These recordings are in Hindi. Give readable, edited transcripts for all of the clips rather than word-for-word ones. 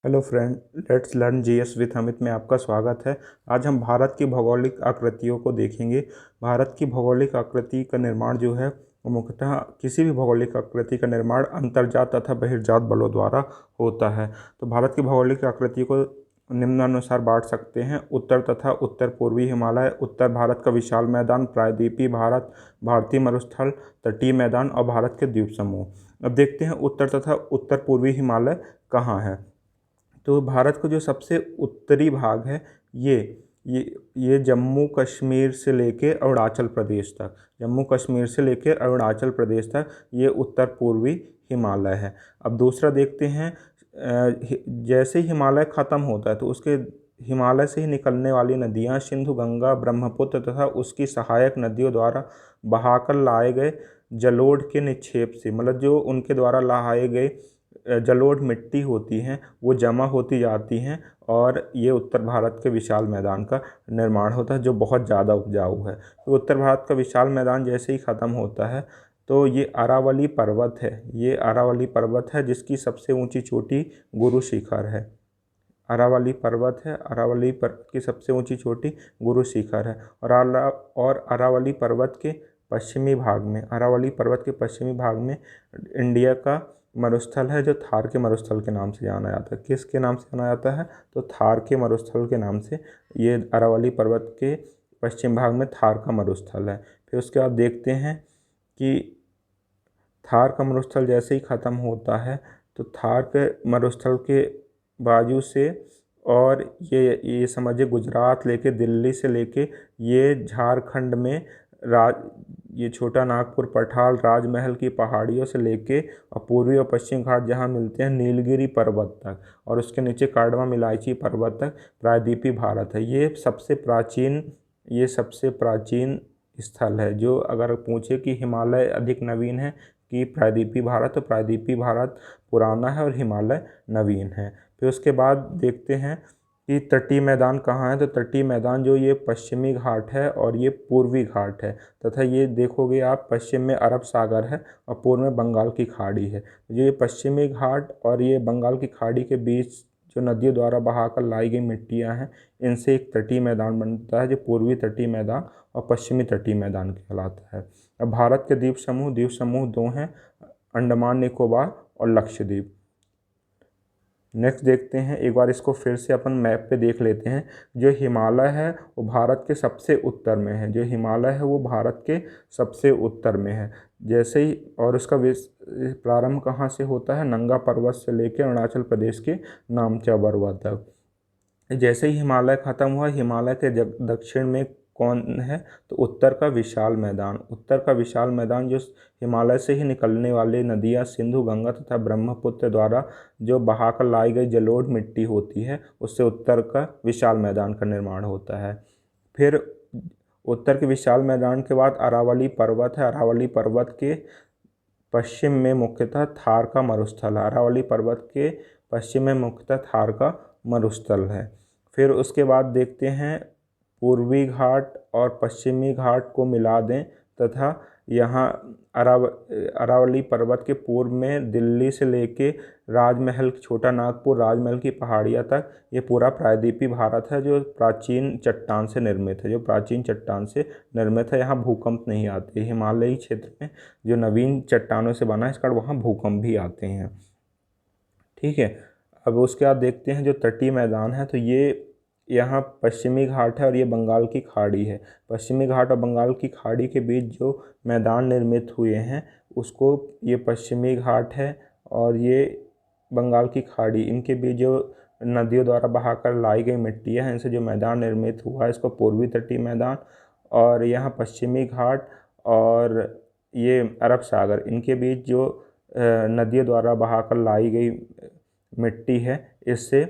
Hello friend, let's learn GS with Amit में आपका स्वागत है। आज हम भारत की भौगोलिक आकृतियों को देखेंगे। भारत की भौगोलिक आकृति का निर्माण जो है वो मुख्यतः किसी भी भौगोलिक आकृति का निर्माण अंतर्जात तथा बहिर्जात बलों द्वारा होता है। तो भारत की भौगोलिक आकृति को निम्नानुसार बांट सकते हैं। उत्तर तथा उत्तर पूर्वी हिमालय, उत्तर भारत का विशाल मैदान, प्रायद्वीपीय भारत, भारतीय मरुस्थल, तटीय मैदान और भारत के द्वीप समूह। अब देखते हैं उत्तर तथा उत्तर पूर्वी हिमालय कहाँ है। तो भारत का जो सबसे उत्तरी भाग है ये जम्मू कश्मीर से लेके अरुणाचल प्रदेश तक, जम्मू कश्मीर से लेके अरुणाचल प्रदेश तक ये उत्तर पूर्वी हिमालय है। अब दूसरा देखते हैं, जैसे ही हिमालय ख़त्म होता है तो उसके हिमालय से ही निकलने वाली नदियाँ सिंधु, गंगा, ब्रह्मपुत्र तथा उसकी सहायक नदियों द्वारा बहाकर लाए गए जलोढ़ के निक्षेप से, मतलब जो उनके द्वारा लाए गए जलोढ़ मिट्टी होती हैं वो जमा होती जाती हैं और ये उत्तर भारत के विशाल मैदान का निर्माण होता है जो बहुत ज़्यादा उपजाऊ है। तो उत्तर भारत का विशाल मैदान जैसे ही ख़त्म होता है तो ये अरावली पर्वत है, ये अरावली पर्वत है जिसकी सबसे ऊंची चोटी गुरु शिखर है। अरावली पर्वत है, अरावली पर्वत की सबसे ऊंची चोटी गुरु शिखर है। और अरावली पर्वत के पश्चिमी भाग में, अरावली पर्वत के पश्चिमी भाग में इंडिया का मरुस्थल है जो थार के मरुस्थल के नाम से जाना जाता है। किसके नाम से जाना जाता है? तो थार के मरुस्थल के नाम से ये अरावली पर्वत के पश्चिम भाग में थार का मरुस्थल है। फिर उसके बाद देखते हैं कि थार का मरुस्थल जैसे ही ख़त्म होता है तो थार के मरुस्थल के बाजू से, और ये समझिए गुजरात लेके दिल्ली से लेके ये झारखंड में ये छोटा नागपुर, पठाल, राजमहल की पहाड़ियों से लेके और पूर्वी और पश्चिम घाट जहाँ मिलते हैं नीलगिरी पर्वत तक, और उसके नीचे कार्डमम इलायची पर्वत तक प्रायद्वीपीय भारत है। ये सबसे प्राचीन स्थल है। जो अगर पूछे कि हिमालय अधिक नवीन है कि प्रायद्वीपीय भारत, तो प्रायद्वीपीय भारत पुराना है और हिमालय नवीन है। फिर उसके बाद देखते हैं कि तटीय मैदान कहाँ है। तो तटीय मैदान जो ये पश्चिमी घाट है और ये पूर्वी घाट है, तथा ये देखोगे आप पश्चिम में अरब सागर है और पूर्व में बंगाल की खाड़ी है। जो ये पश्चिमी घाट और ये बंगाल की खाड़ी के बीच जो नदियों द्वारा बहाकर लाई गई मिट्टियाँ हैं, इनसे एक तटीय मैदान बनता है जो पूर्वी तटीय मैदान और पश्चिमी तटीय मैदान कहलाता है। अब भारत के द्वीप समूह दो हैं, अंडमान निकोबार और लक्षद्वीप। नेक्स्ट देखते हैं, एक बार इसको फिर से अपन मैप पे देख लेते हैं। जो हिमालय है वो भारत के सबसे उत्तर में है, जो हिमालय है वो भारत के सबसे उत्तर में है। जैसे ही, और उसका प्रारंभ कहाँ से होता है? नंगा पर्वत से लेकर अरुणाचल प्रदेश के नामचा पर्वत तक। जैसे ही हिमालय ख़त्म हुआ, हिमालय के दक्षिण में कौन है? तो उत्तर का विशाल मैदान। उत्तर का विशाल मैदान जो हिमालय से ही निकलने वाली नदियाँ सिंधु, गंगा तथा ब्रह्मपुत्र द्वारा जो बहाकर लाई गई जलोढ़ मिट्टी होती है, उससे उत्तर का विशाल मैदान का निर्माण होता है। फिर उत्तर के विशाल मैदान के बाद अरावली पर्वत है। अरावली पर्वत के पश्चिम में मुख्यतः थार का मरुस्थल है। अरावली पर्वत के पश्चिम में मुख्यतः थार का मरुस्थल है। फिर उसके बाद देखते हैं, पूर्वी घाट और पश्चिमी घाट को मिला दें तथा यहाँ अरावली पर्वत के पूर्व में दिल्ली से लेके राजमहल, छोटा नागपुर, राजमहल की पहाड़ियाँ तक ये पूरा प्रायद्वीपीय भारत है जो प्राचीन चट्टान से निर्मित है, यहाँ भूकंप नहीं आते। हिमालयी क्षेत्र में जो नवीन चट्टानों से बना है इसका वहाँ भूकंप भी आते हैं। ठीक है। अब उसके बाद देखते हैं जो तटीय मैदान है, तो ये यहाँ पश्चिमी घाट है और ये बंगाल की खाड़ी है। पश्चिमी घाट और बंगाल की खाड़ी के बीच जो मैदान निर्मित हुए हैं उसको, ये पश्चिमी घाट है और ये बंगाल की खाड़ी, इनके बीच जो नदियों द्वारा बहाकर लाई गई मिट्टियाँ हैं, इनसे जो मैदान निर्मित हुआ है इसको पूर्वी तटीय मैदान, और यहाँ पश्चिमी घाट और ये अरब सागर, इनके बीच जो नदियों द्वारा बहाकर लाई गई मिट्टी है, इससे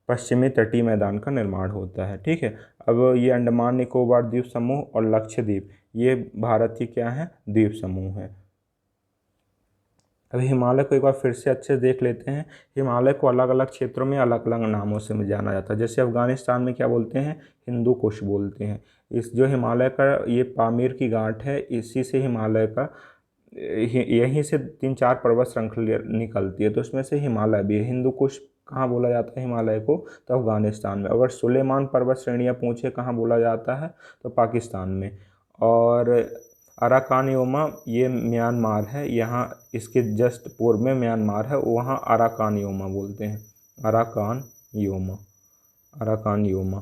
पश्चिमी तटीय मैदान का निर्माण होता है। ठीक है। अब ये अंडमान निकोबार द्वीप समूह और लक्षद्वीप, ये भारत के क्या हैं? द्वीप समूह हैं। अब हिमालय को एक बार फिर से अच्छे से देख लेते हैं। हिमालय को अलग अलग क्षेत्रों में अलग अलग नामों से जाना जाता है। जैसे अफगानिस्तान में क्या बोलते हैं? हिंदू कुश बोलते हैं। इस जो हिमालय का ये पामीर की गांठ है, इसी से हिमालय का यहीं से 3-4 पर्वत श्रृंखला निकलती है, तो उसमें से हिमालय भी है। हिंदू कुश कहाँ बोला जाता है हिमालय को, तो अफ़गानिस्तान में। अगर सुलेमान पर्वत श्रेणियाँ पूछे कहाँ बोला जाता है, तो पाकिस्तान में। और अराकानयोमा ये म्यांमार है, यहाँ इसके जस्ट पूर्व में म्यांमार है, वहाँ अराकानयोमा बोलते हैं, अराकानयोमा, अराकानयोमा।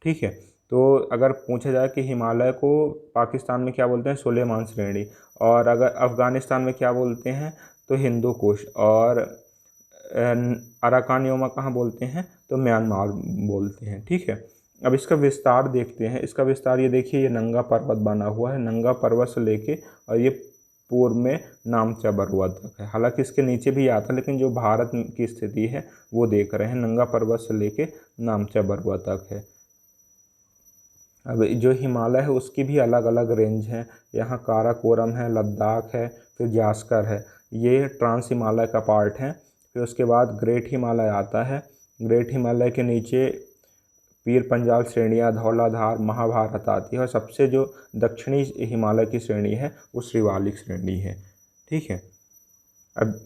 ठीक है। तो अगर पूछा जाए कि हिमालय को पाकिस्तान में क्या बोलते हैं, सुलेमान श्रेणी, और अगर अफ़गानिस्तान में क्या बोलते हैं, तो हिंदू कुश, और अराकानयोमा कहाँ बोलते हैं, तो म्यांमार बोलते हैं। ठीक है। अब इसका विस्तार देखते हैं। इसका विस्तार ये देखिए, ये नंगा पर्वत बना हुआ है, नंगा पर्वत से लेके और ये पूर्व में नामचा बरुआ तक है। हालांकि इसके नीचे भी आता है, लेकिन जो भारत की स्थिति है वो देख रहे हैं, नंगा पर्वत से लेके नामचा बरुआ तक है। अब जो हिमालय है उसकी भी अलग अलग रेंज हैं। यहाँ काराकोरम है, लद्दाख है, फिर जास्कर है, ये ट्रांस हिमालय का पार्ट है। फिर उसके बाद ग्रेट हिमालय आता है। ग्रेट हिमालय के नीचे पीर पंजाल श्रेणियाँ, धौलाधार, महाभारत आती है, और सबसे जो दक्षिणी हिमालय की श्रेणी है वो श्रीवालिक श्रेणी है। ठीक है। अब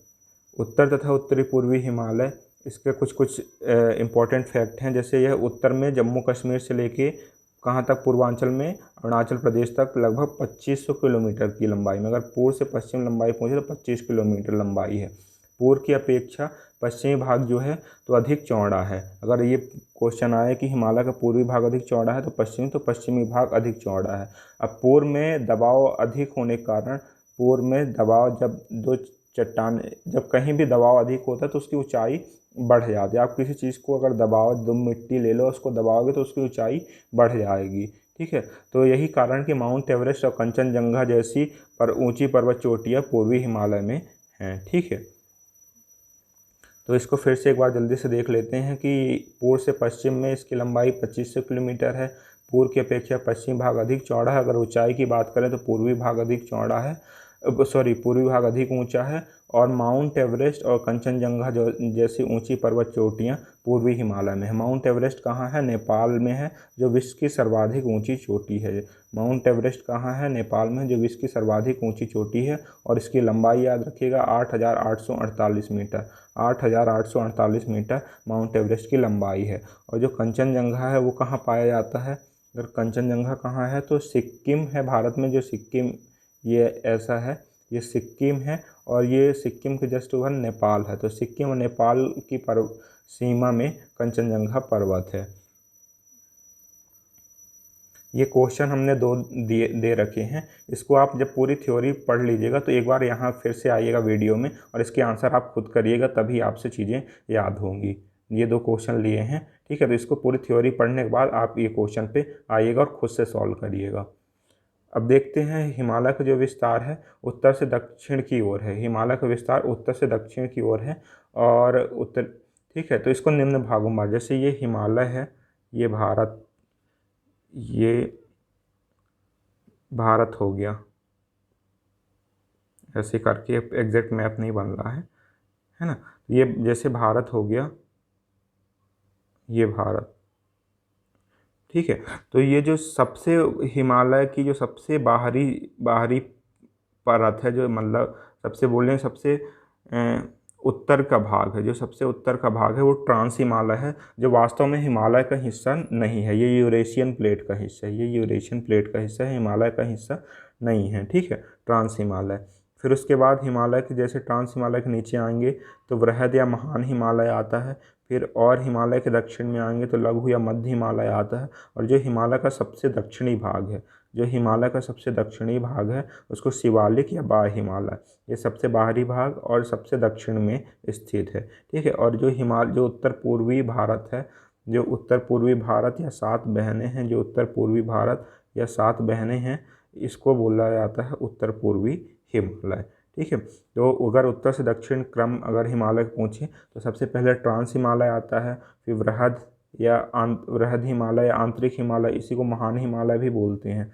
उत्तर तथा उत्तरी पूर्वी हिमालय, इसके कुछ कुछ इम्पोर्टेंट फैक्ट हैं। जैसे यह उत्तर में जम्मू कश्मीर से लेके कहाँ तक, पूर्वांचल में अरुणाचल प्रदेश तक लगभग 2500 किलोमीटर की लंबाई में। अगर पूर्व से पश्चिम लंबाई पूछे तो 25 किलोमीटर लंबाई है। पूर्व की अपेक्षा पश्चिमी भाग जो है तो अधिक चौड़ा है। अगर ये क्वेश्चन आए कि हिमालय का पूर्वी भाग अधिक चौड़ा है तो पश्चिमी भाग अधिक चौड़ा है। अब पूर्व में दबाव अधिक होने के कारण, पूर्व में दबाव जब दो चट्टान, जब कहीं भी दबाव अधिक होता है तो उसकी ऊंचाई बढ़ जाती है। आप किसी चीज़ को अगर दबाव, दो मिट्टी ले लो, उसको दबाओगे तो उसकी ऊंचाई बढ़ जाएगी। ठीक है। तो यही कारण कि माउंट एवरेस्ट और कंचनजंगा जैसी पर ऊंची पर्वत चोटियाँ पूर्वी हिमालय में हैं। ठीक है। तो इसको फिर से एक बार जल्दी से देख लेते हैं कि पूर्व से पश्चिम में इसकी लंबाई 2500 किलोमीटर है। पूर्व की अपेक्षा पश्चिमी भाग अधिक चौड़ा है। अगर ऊंचाई की बात करें तो पूर्वी भाग अधिक चौड़ा है, पूर्वी भाग अधिक ऊंचा है। और माउंट एवरेस्ट और कंचनजंगा जो जैसी ऊंची पर्वत चोटियां पूर्वी हिमालय में है। माउंट एवरेस्ट कहाँ है, नेपाल में है, जो विश्व की सर्वाधिक ऊंची चोटी है। माउंट एवरेस्ट कहाँ है, नेपाल में, जो विश्व की सर्वाधिक ऊंची चोटी है। और इसकी लंबाई याद रखिएगा 8848 मीटर, 8848 मीटर माउंट एवरेस्ट की लंबाई है। और जो कंचनजंगा है वो कहाँ पाया जाता है, अगर कंचनजंगा कहाँ है तो सिक्किम है, भारत में जो सिक्किम, ये ऐसा है, ये सिक्किम है। और ये सिक्किम के जस्ट ऊपर नेपाल है। तो सिक्किम और नेपाल की सीमा में कंचनजंगा पर्वत है। ये क्वेश्चन हमने दो दे रखे हैं। इसको आप जब पूरी थ्योरी पढ़ लीजिएगा तो एक बार यहाँ फिर से आइएगा वीडियो में, और इसके आंसर आप खुद करिएगा, तभी आपसे चीज़ें याद होंगी। ये दो क्वेश्चन लिए हैं। ठीक है। तो इसको पूरी थ्योरी पढ़ने के बाद आप ये क्वेश्चन पे आइएगा और खुद से सॉल्व करिएगा। अब देखते हैं हिमालय का जो विस्तार है उत्तर से दक्षिण की ओर है। हिमालय का विस्तार उत्तर से दक्षिण की ओर है और उत्तर। ठीक है। तो इसको निम्न भागों में, जैसे ये हिमालय है, ये भारत हो गया, ऐसे करके एग्जैक्ट मैप नहीं बन रहा है ना। ये जैसे भारत हो गया, ये भारत। ठीक है। तो ये जो सबसे हिमालय की जो सबसे बाहरी परत है, जो मतलब सबसे बोले सबसे उत्तर का भाग है, जो सबसे उत्तर का भाग है वो ट्रांस हिमालय है, जो वास्तव में हिमालय का हिस्सा नहीं है। ये यूरेशियन प्लेट का हिस्सा है, ये यूरेशियन प्लेट का हिस्सा है, हिमालय का हिस्सा नहीं है। ठीक है। ट्रांस हिमालय। फिर उसके बाद हिमालय के, जैसे ट्रांस हिमालय के नीचे आएंगे तो वृहद या महान हिमालय आता है। फिर और हिमालय के दक्षिण में आएंगे तो लघु या मध्य हिमालय आता है। और जो हिमालय का सबसे दक्षिणी भाग है, जो हिमालय का सबसे दक्षिणी भाग है उसको शिवालिक या बाह्य हिमालय, ये सबसे बाहरी भाग और सबसे दक्षिण में स्थित है। ठीक है। और जो उत्तर पूर्वी भारत है, जो उत्तर पूर्वी भारत या 7 बहनें हैं, जो उत्तर पूर्वी भारत या 7 बहनें हैं, इसको बोला जाता है उत्तर पूर्वी हिमालय। ठीक है। तो अगर उत्तर से दक्षिण क्रम अगर हिमालय पूछें तो सबसे पहले ट्रांस हिमालय आता है, फिर वृहद हिमालय या आंतरिक हिमालय, इसी को महान हिमालय भी बोलते हैं।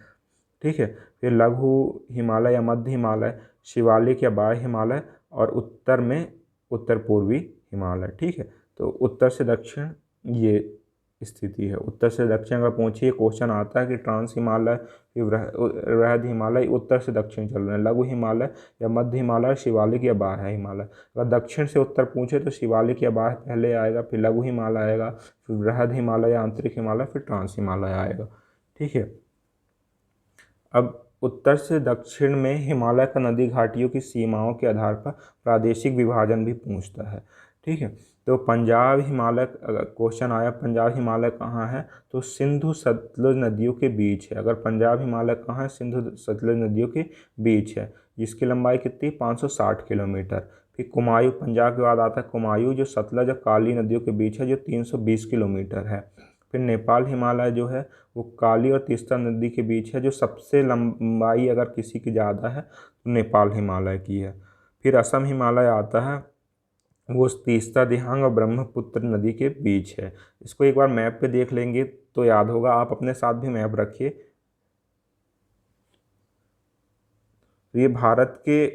ठीक है। फिर लघु हिमालय या मध्य हिमालय, शिवालिक या बाह्य हिमालय, और उत्तर में उत्तर पूर्वी हिमालय। ठीक है। तो उत्तर से दक्षिण ये स्थिति है। उत्तर से दक्षिण अगर पूछिए, क्वेश्चन आता है कि ट्रांस हिमालय, वृहद हिमालय उत्तर से दक्षिण चल रहे हैं, लघु हिमालय या मध्य हिमालय, शिवालिक या बाह्य हिमालय। अगर दक्षिण से उत्तर पूछे तो शिवालिक या बाह्य पहले आएगा, फिर लघु हिमालय आएगा, फिर वृहद हिमालय या आंतरिक हिमालय, फिर ट्रांस हिमालय आएगा। ठीक है। अब उत्तर से दक्षिण में हिमालय का नदी घाटियों की सीमाओं के आधार पर प्रादेशिक विभाजन भी पूछता है। ठीक है। तो पंजाब हिमालय, क्वेश्चन आया पंजाब हिमालय कहाँ है, तो सिंधु सतलुज नदियों के बीच है। अगर पंजाब हिमालय कहाँ है, सिंधु सतलुज नदियों के बीच है, जिसकी लंबाई कितनी, 560 किलोमीटर। फिर कुमायूं, पंजाब के बाद आता है कुमायूं, जो सतलज और काली नदियों के बीच है, जो 320 किलोमीटर है। फिर नेपाल हिमालय जो है वो काली और तीस्ता नदी के बीच है, जो सबसे लंबाई अगर किसी की ज़्यादा है तो नेपाल हिमालय की है। फिर असम हिमालय आता है, वो तीस्ता, दिहांग और ब्रह्मपुत्र नदी के बीच है। इसको एक बार मैप पे देख लेंगे तो याद होगा, आप अपने साथ भी मैप रखिए। तो ये भारत के,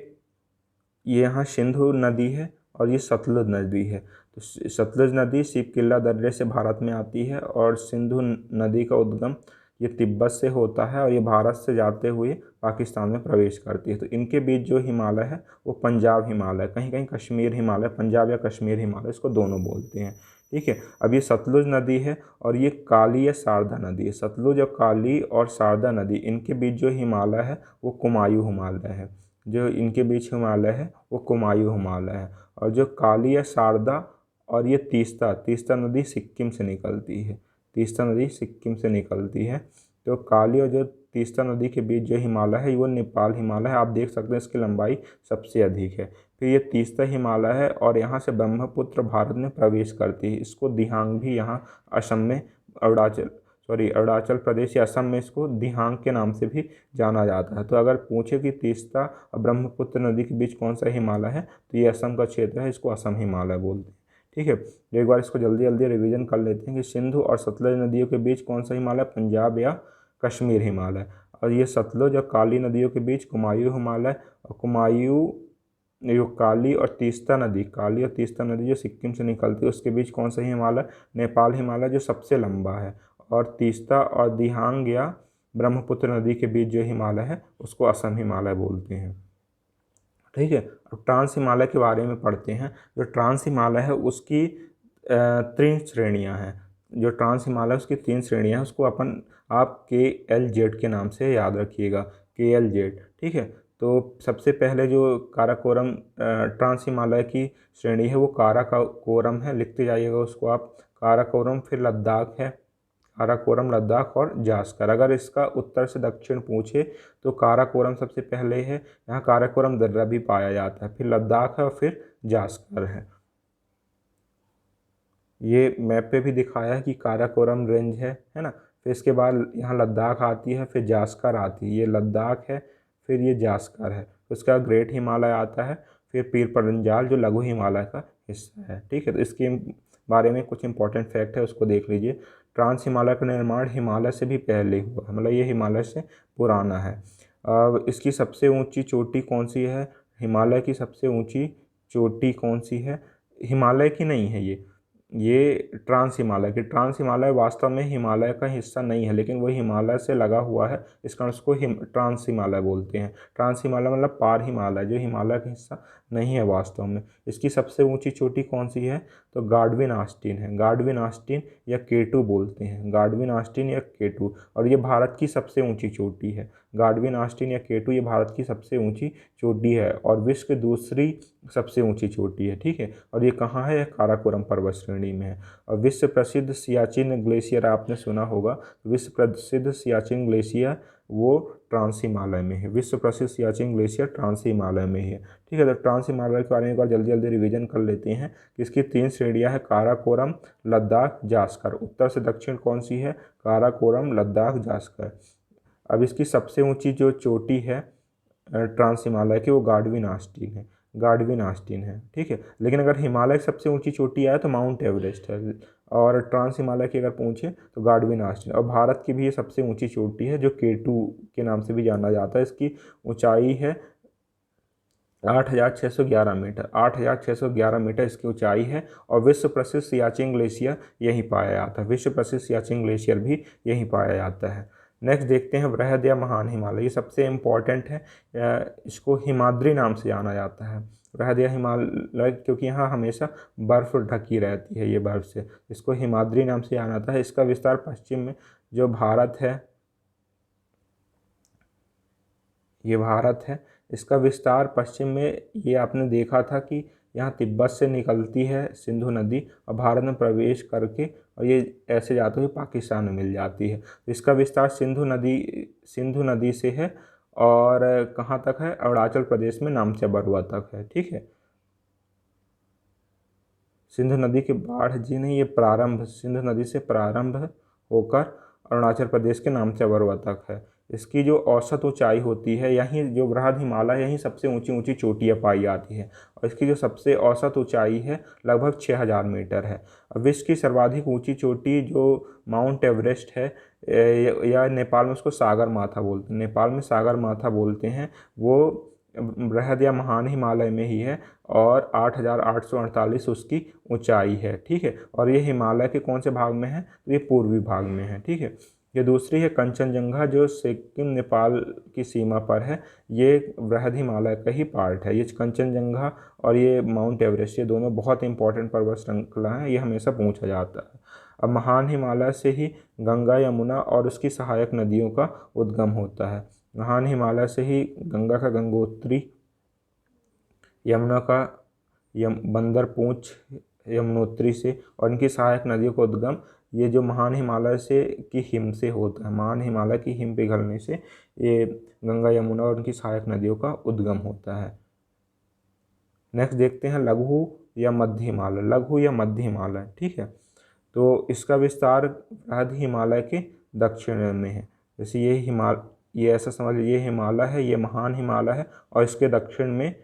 ये यहाँ सिंधु नदी है और ये सतलुज नदी है। तो सतलुज नदी शिवकिला दर्रे से भारत में आती है और सिंधु नदी का उद्गम ये तिब्बत से होता है और ये भारत से जाते हुए पाकिस्तान में प्रवेश करती है। तो इनके बीच जो हिमालय है वो पंजाब हिमालय, कहीं कहीं कश्मीर हिमालय, पंजाब या कश्मीर हिमालय, इसको दोनों बोलते हैं। ठीक है। अब ये सतलुज नदी है और ये काली या शारदा नदी है। सतलुज और काली और शारदा नदी, इनके बीच जो हिमालय है वो कुमायूं हिमालय है। जो इनके बीच हिमालय है वो कुमायूं हिमालय है। और जो काली या शारदा और ये तीस्ता, तीस्ता नदी सिक्किम से निकलती है। तीस्ता नदी सिक्किम से निकलती है। तो काली और जो तीस्ता नदी के बीच जो हिमालय है वो नेपाल हिमालय है। आप देख सकते हैं इसकी लंबाई सबसे अधिक है। फिर ये तीस्ता हिमालय है और यहाँ से ब्रह्मपुत्र भारत में प्रवेश करती है। इसको दिहांग भी यहाँ असम में, अरुणाचल प्रदेश या असम में इसको दिहांग के नाम से भी जाना जाता है। तो अगर पूछे कि तीस्ता और ब्रह्मपुत्र नदी के बीच कौन सा हिमालय है, तो ये असम का क्षेत्र है, इसको असम हिमालय बोलते हैं। ठीक है। तो एक बार इसको जल्दी जल्दी रिवीजन कर लेते हैं कि सिंधु और सतलज नदियों के बीच कौन सा हिमालय, पंजाब या कश्मीर हिमालय। और ये सतलुज और काली नदियों के बीच कुमायूं हिमालय, और कुमायूं, जो काली और तीस्ता नदी, काली और तीस्ता नदी जो सिक्किम से निकलती है उसके बीच कौन सा हिमालय, नेपाल हिमालय, जो सबसे लंबा है। और तीस्ता और दिहांग या ब्रह्मपुत्र नदी के बीच जो हिमालय है उसको असम हिमालय बोलते हैं। ठीक है। अब ट्रांस हिमालय के बारे में पढ़ते हैं। जो ट्रांस हिमालय है उसकी 3 श्रेणियां हैं। जो ट्रांस हिमालय उसकी 3 श्रेणियां हैं, उसको आप KLZ के नाम से याद रखिएगा, KLZ। ठीक है। तो सबसे पहले जो काराकोरम ट्रांस हिमालय की श्रेणी है वो काराकोरम है, लिखते जाइएगा उसको आप, काराकोरम। फिर लद्दाख है, काराकोरम, लद्दाख और जास्कर। अगर इसका उत्तर से दक्षिण पूछे तो काराकोरम सबसे पहले है, यहाँ काराकोरम दर्रा भी पाया जाता है, फिर लद्दाख है और फिर जास्कर है। ये मैप पे भी दिखाया है कि काराकोरम रेंज है ना। फिर इसके बाद यहाँ लद्दाख आती है, फिर जास्कर आती है, ये लद्दाख है, फिर ये जास्कर है। उसका ग्रेट हिमालय आता है, फिर पीर पंजाल जो लघु हिमालय का हिस्सा है। ठीक है। तो इसके बारे में कुछ इंपॉर्टेंट फैक्ट है, उसको देख लीजिए। ट्रांस हिमालय का निर्माण हिमालय से भी पहले हुआ है, मतलब ये हिमालय से पुराना है। अब इसकी सबसे ऊंची चोटी कौन सी है, हिमालय की सबसे ऊंची चोटी कौन सी है, हिमालय की नहीं है ये ट्रांस हिमालय की। ट्रांस हिमालय वास्तव में हिमालय का हिस्सा नहीं है, लेकिन वो हिमालय से लगा हुआ है, इस कारण उसको ट्रांस हिमालय बोलते हैं। ट्रांस हिमालय मतलब पार हिमालय, जो हिमालय का हिस्सा नहीं है वास्तव में। इसकी सबसे ऊंची चोटी कौन सी है, तो गार्डविन आस्टीन है। गार्डविन आस्टीन या K2 बोलते हैं, गार्डविन आस्टीन या K2। और ये भारत की सबसे ऊंची चोटी है। गार्डविन आस्टीन या K2 ये भारत की सबसे ऊंची चोटी है और विश्व की दूसरी सबसे ऊंची चोटी है। ठीक है। और ये कहाँ है, यह काराकोरम पर्वत श्रेणी में है। और विश्व प्रसिद्ध सियाचिन ग्लेशियर आपने सुना होगा, विश्व प्रसिद्ध सियाचिन ग्लेशियर वो ट्रांस हिमालय में है। विश्व प्रसिद्ध सियाचिन ग्लेशियर ट्रांस हिमालय में ही है। ठीक है। तो ट्रांस हिमालय के बारे में एक बार जल्दी जल्दी रिवीजन कर लेते हैं कि इसकी 3 श्रेणियां हैं, काराकोरम, लद्दाख, जास्कर। उत्तर से दक्षिण कौन सी है, काराकोरम, लद्दाख, जास्कर। अब इसकी सबसे ऊंची जो चोटी है ट्रांस हिमालय की वो गार्डविन आस्टीन है, गार्डविन आस्टीन है। ठीक है। लेकिन अगर हिमालय की सबसे ऊंची चोटी आए तो माउंट एवरेस्ट है, और ट्रांस हिमालय की अगर पूछे तो गार्डविन आस्टीन। और भारत की भी ये सबसे ऊंची चोटी है जो K2 के नाम से भी जाना जाता है। इसकी ऊंचाई है 8,611 मीटर, 8,611 मीटर इसकी ऊंचाई है। और विश्व प्रसिद्ध सियाचिन ग्लेशियर यहीं पाया जाता है, विश्व प्रसिद्ध सियाचिन ग्लेशियर भी यहीं पाया जाता है। नेक्स्ट देखते हैं वृहद या महान हिमालय, ये सबसे इम्पॉर्टेंट है। इसको हिमाद्री नाम से जाना जाता है, वृहद या हिमालय, क्योंकि यहाँ हमेशा बर्फ़ ढकी रहती है, ये बर्फ़ से, इसको हिमाद्री नाम से जाना जाता है। इसका विस्तार पश्चिम में जो भारत है, ये भारत है, इसका विस्तार पश्चिम में, ये आपने देखा था कि यहाँ तिब्बत से निकलती है सिंधु नदी और भारत में प्रवेश करके और ये ऐसे जाते हुए पाकिस्तान में मिल जाती है। तो इसका विस्तार सिंधु नदी से है और कहाँ तक है, अरुणाचल प्रदेश में नामच्या बरुआ तक है। ठीक है, सिंधु नदी के बाढ़ जी नहीं, ये प्रारंभ सिंधु नदी से प्रारंभ होकर अरुणाचल प्रदेश के नामच्या बरुआ तक है। इसकी जो औसत ऊंचाई होती है, यहीं जो वृहद हिमालय, यहीं सबसे ऊंची ऊंची चोटियाँ पाई जाती हैं और इसकी जो सबसे औसत ऊंचाई है लगभग 6,000 मीटर है। अब विश्व की सर्वाधिक ऊंची चोटी जो माउंट एवरेस्ट है, या नेपाल में उसको सागर माथा बोलते हैं, नेपाल में सागर माथा बोलते हैं, वो वृहद या महान हिमालय में ही है और 8,848 उसकी ऊंचाई है। ठीक है, और ये हिमालय के कौन से भाग में है, तो ये पूर्वी भाग में है। ठीक है, ये दूसरी है कंचनजंगा जो सिक्किम नेपाल की सीमा पर है, ये वृहद हिमालय का ही पार्ट है। ये कंचनजंगा और ये माउंट एवरेस्ट, ये दोनों बहुत इंपॉर्टेंट पर्वत श्रृंखला हैं, ये हमेशा पूछा जाता है। अब महान हिमालय से ही गंगा, यमुना और उसकी सहायक नदियों का उद्गम होता है। महान हिमालय से ही गंगा का गंगोत्री, यमुना का बंदरपूंछ यमुनोत्री से, और इनकी सहायक नदियों का उद्गम ये जो महान हिमालय से की हिम से होता है, महान हिमालय की हिम पिघलने से ये गंगा, यमुना और उनकी सहायक नदियों का उद्गम होता है। नेक्स्ट देखते हैं लघु या मध्य हिमालय, लघु या मध्य हिमालय। ठीक है, तो इसका विस्तार वृहद हिमालय के दक्षिण में है। जैसे ये ऐसा समझ लीजिए, ये हिमालय है, ये महान हिमालय है और इसके दक्षिण में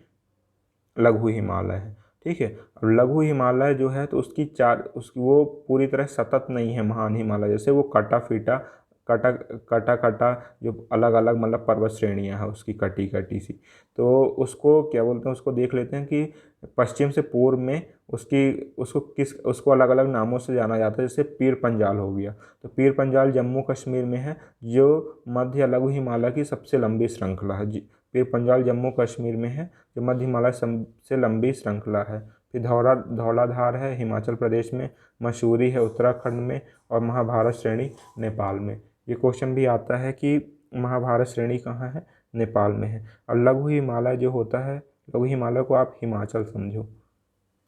लघु हिमालय है। ठीक है, अब लघु हिमालय जो है तो उसकी वो पूरी तरह सतत नहीं है महान हिमालय जैसे, वो कटा जो अलग अलग मतलब पर्वत श्रेणियाँ हैं उसकी कटी सी। तो उसको क्या बोलते हैं, उसको देख लेते हैं कि पश्चिम से पूर्व में उसको अलग अलग नामों से जाना जाता है। जैसे पीर पंजाल हो गया, तो पीर पंजाल जम्मू कश्मीर में है, जो मध्य या लघु हिमालय की सबसे लंबी श्रृंखला है। पीर पंजाल जम्मू कश्मीर में है, जो मध्य हिमालय सबसे लंबी श्रृंखला है। फिर धौलाधार है हिमाचल प्रदेश में, मसूरी है उत्तराखंड में और महाभारत श्रेणी नेपाल में। ये क्वेश्चन भी आता है कि महाभारत श्रेणी कहाँ है, नेपाल में है। और लघु हिमालय जो होता है, लघु हिमालय को आप हिमाचल समझो,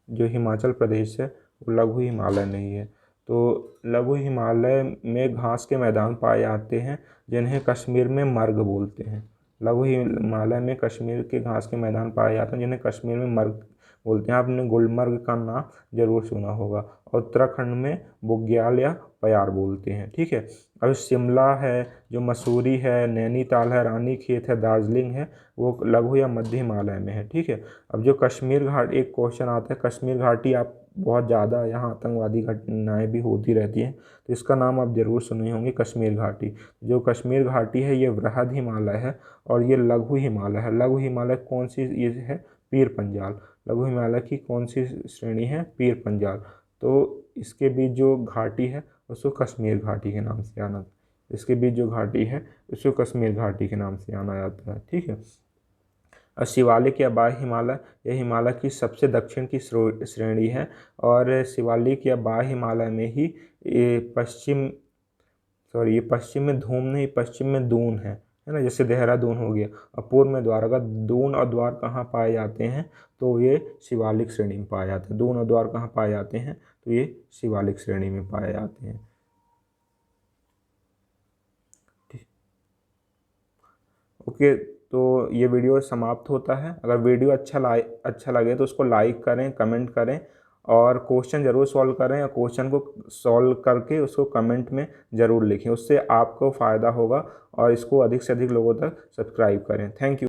जो हिमाचल प्रदेश है वो लघु हिमालय नहीं है। तो लघु हिमालय में घास के मैदान पाए जाते हैं जिन्हें कश्मीर में मर्ग बोलते हैं। लघु हिमालय में कश्मीर के घास के मैदान पाए जाते हैं जिन्हें कश्मीर में मर्ग बोलते हैं। आपने गुलमर्ग का नाम जरूर सुना होगा। और उत्तराखंड में बुग्याल या प्यार बोलते हैं। ठीक है, अब शिमला है, जो मसूरी है, नैनीताल है, रानीखेत है, दार्जिलिंग है, वो लघु या मध्य हिमालय में है। ठीक है, अब जो कश्मीर घाट, एक क्वेश्चन आता है कश्मीर घाटी, आप बहुत ज़्यादा यहाँ आतंकवादी घटनाएँ भी होती रहती हैं, तो इसका नाम आप ज़रूर सुने होंगे, कश्मीर घाटी। जो कश्मीर घाटी है ये वृहद हिमालय है और ये लघु हिमालय है। लघु हिमालय कौन सी ये है, पीर पंजाल। लघु हिमालय की कौन सी श्रेणी है, पीर पंजाल। तो इसके बीच जो घाटी है उसको कश्मीर घाटी के नाम से जाना, इसके बीच जो घाटी है उसको कश्मीर घाटी के नाम से जाना जाता है। ठीक है, और शिवालिक या बाह्य हिमालय, यह हिमालय की सबसे दक्षिण की श्रेणी है और शिवालिक या बाह्य हिमालय में ही ये पश्चिम में धूम नहीं, पश्चिम में दून है ना, जैसे देहरादून हो गया। और पूर्व में द्वार। अगर दून और द्वार कहाँ पाए जाते हैं, तो ये शिवालिक श्रेणी में पाए जाते हैं। दून और द्वार कहाँ पाए जाते हैं, तो ये शिवालिक श्रेणी में पाए जाते हैं। ठीक, ओके, तो ये वीडियो समाप्त होता है। अगर वीडियो अच्छा लगे तो उसको लाइक करें, कमेंट करें और क्वेश्चन ज़रूर सॉल्व करें, और क्वेश्चन को सॉल्व करके उसको कमेंट में ज़रूर लिखें, उससे आपको फ़ायदा होगा। और इसको अधिक से अधिक लोगों तक सब्सक्राइब करें। Thank you.